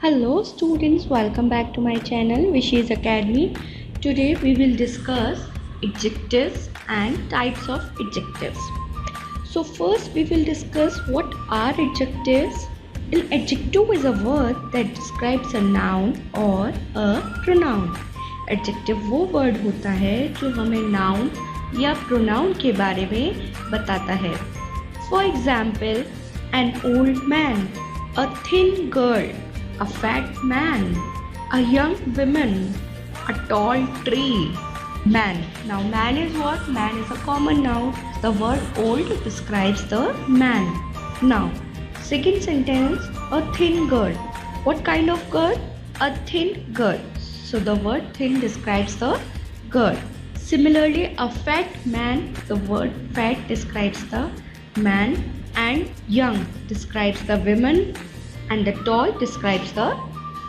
Hello students, welcome back to my channel Wishes Academy. Today we will discuss adjectives and types of adjectives. So first we will discuss what are adjectives. An adjective is a word that describes a noun or a pronoun. Adjective वो word होता है जो हमें noun या pronoun के बारे में बताता है. For example, an old man, a thin girl, a fat man, a young woman, a tall tree. Man. Now man is what? Man is a common noun. The word old describes the man. Now second sentence, a thin girl. What kind of girl? A thin girl. So the word thin describes the girl. Similarly, a fat man, the word fat describes the man, and young describes the woman, and the tall describes the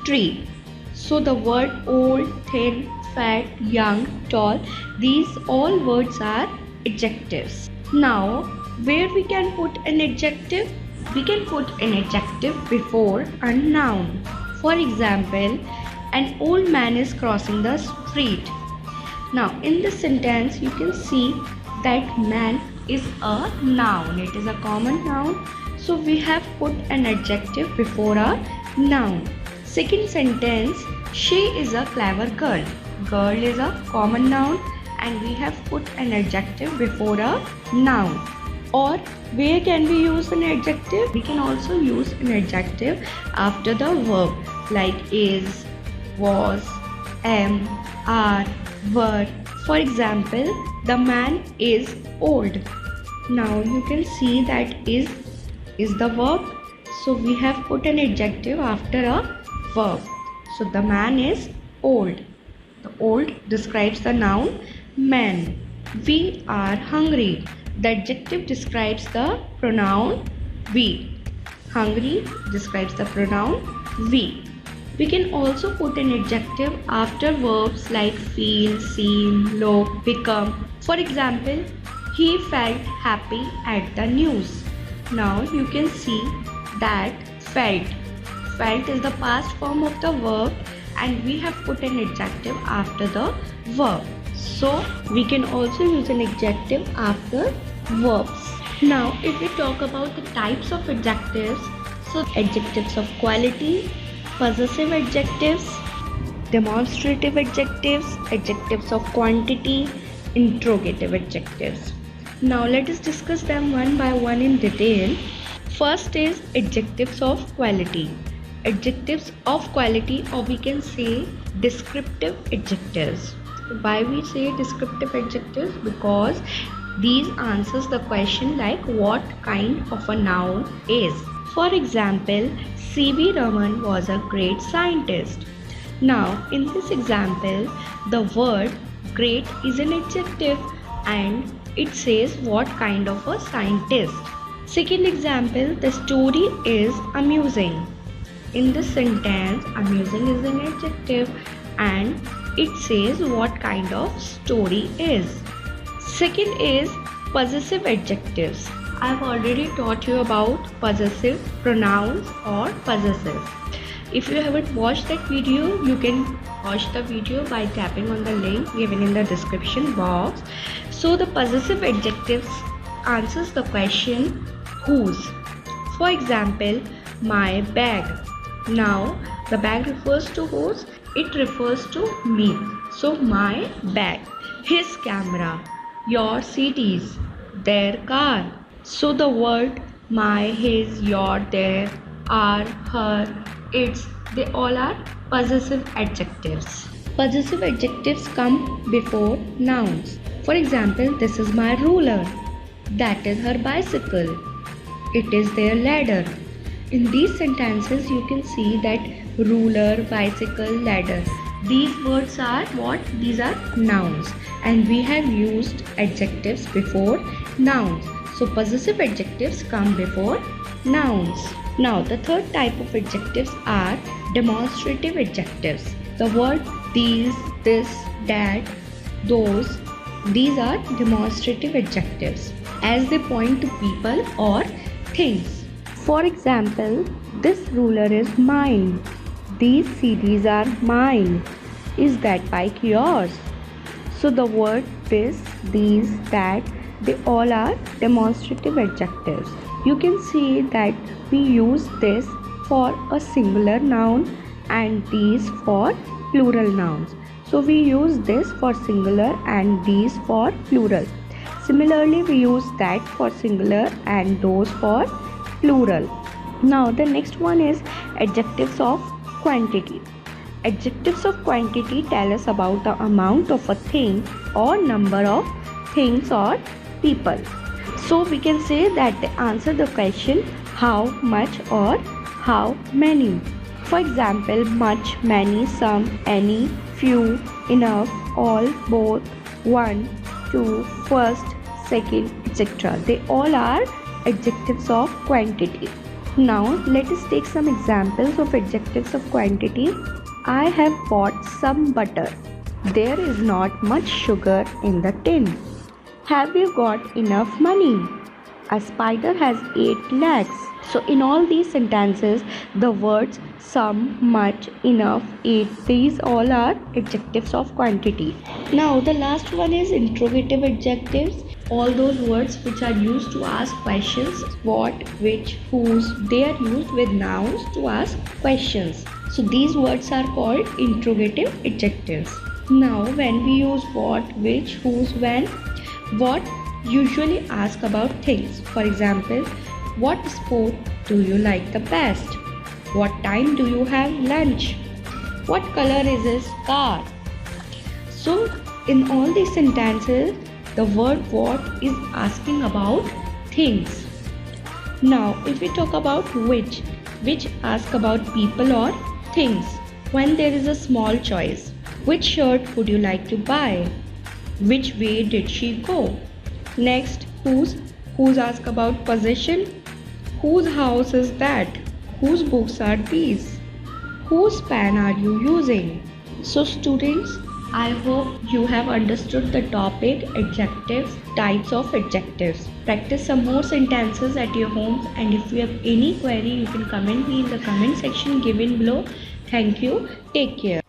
tree. So the word old, thin, fat, young, tall, these all words are adjectives. Now, where we can put an adjective? We can put an adjective before a noun. For example, an old man is crossing the street. Now, in this sentence, you can see that man is a noun. It is a common noun. So we have put an adjective before a noun. Second sentence, she is a clever girl. Girl is a common noun and we have put an adjective before a noun. Or where can we use an adjective? We can also use an adjective after the verb like is, was, am, are, were. For example, the man is old. Now you can see that is the verb. So we have put an adjective after a verb. So the man is old. The old describes the noun man. We are hungry. The adjective describes the pronoun we. Hungry describes the pronoun we. We can also put an adjective after verbs like feel, seem, look, become. For example, he felt happy at the news. Now you can see that felt. Felt is the past form of the verb and we have put an adjective after the verb. So we can also use an adjective after verbs. Now if we talk about the types of adjectives, so adjectives of quality, possessive adjectives, demonstrative adjectives, adjectives of quantity, interrogative adjectives. Now let us discuss them one by one in detail. First is adjectives of quality. Adjectives of quality, or we can say descriptive adjectives. Why we say descriptive adjectives? Because these answers the question like what kind of a noun is. For example, C.V. Raman was a great scientist. Now in this example, the word great is an adjective and it says what kind of a scientist. Second example, the story is amusing. In this sentence, amusing is an adjective and it says what kind of story is. Second is possessive adjectives. I've already taught you about possessive pronouns or possessive. If you haven't watched that video, you can watch the video by tapping on the link given in the description box. So the possessive adjectives answers the question whose. For example, my bag. Now the bag refers to whose? It refers to me. So my bag. His camera, your CDs, their car. So the word my, his, your, their, our, her, its, they all are possessive adjectives. Possessive adjectives come before nouns. For example, this is my ruler. That is her bicycle. It is their ladder. In these sentences, you can see that ruler, bicycle, ladder. These words are what? These are nouns. And we have used adjectives before nouns. So possessive adjectives come before nouns. Now the third type of adjectives are demonstrative adjectives. The word these, this, that, those, these are demonstrative adjectives as they point to people or things. For example, this ruler is mine. These CDs are mine. Is that bike yours? So the word this, these, that, they all are demonstrative adjectives. You can see that we use this for a singular noun and these for plural nouns. So we use this for singular and these for plural. Similarly, we use that for singular and those for plural. Now the next one is adjectives of quantity. Adjectives of quantity tell us about the amount of a thing or number of things or people. So we can say that they answer the question how much or how many. For example, much, many, some, any, few, enough, all, both, one, two, first, second, etc. They all are adjectives of quantity. Now let us take some examples of adjectives of quantity. I have bought some butter. There is not much sugar in the tin. Have you got enough money? A spider has 8 legs. So in all these sentences, the words some, much, enough, 8, these all are adjectives of quantity. Now the last one is interrogative adjectives. All those words which are used to ask questions, what, which, whose, they are used with nouns to ask questions. So these words are called interrogative adjectives. Now when we use what, which, whose, when, what usually ask about things. For example, what sport do you like the best? What time do you have lunch? What color is his car? So in all these sentences, the word what is asking about things. Now if we talk about which ask about people or things. When there is a small choice, which shirt would you like to buy? Which way did she go? Next, whose ask about possession. Whose house is that? Whose books are these? Whose pen are you using? So students, I hope you have understood the topic adjectives, types of adjectives. Practice some more sentences at your homes, and if you have any query you can comment me in the comment section given below. Thank you. Take care.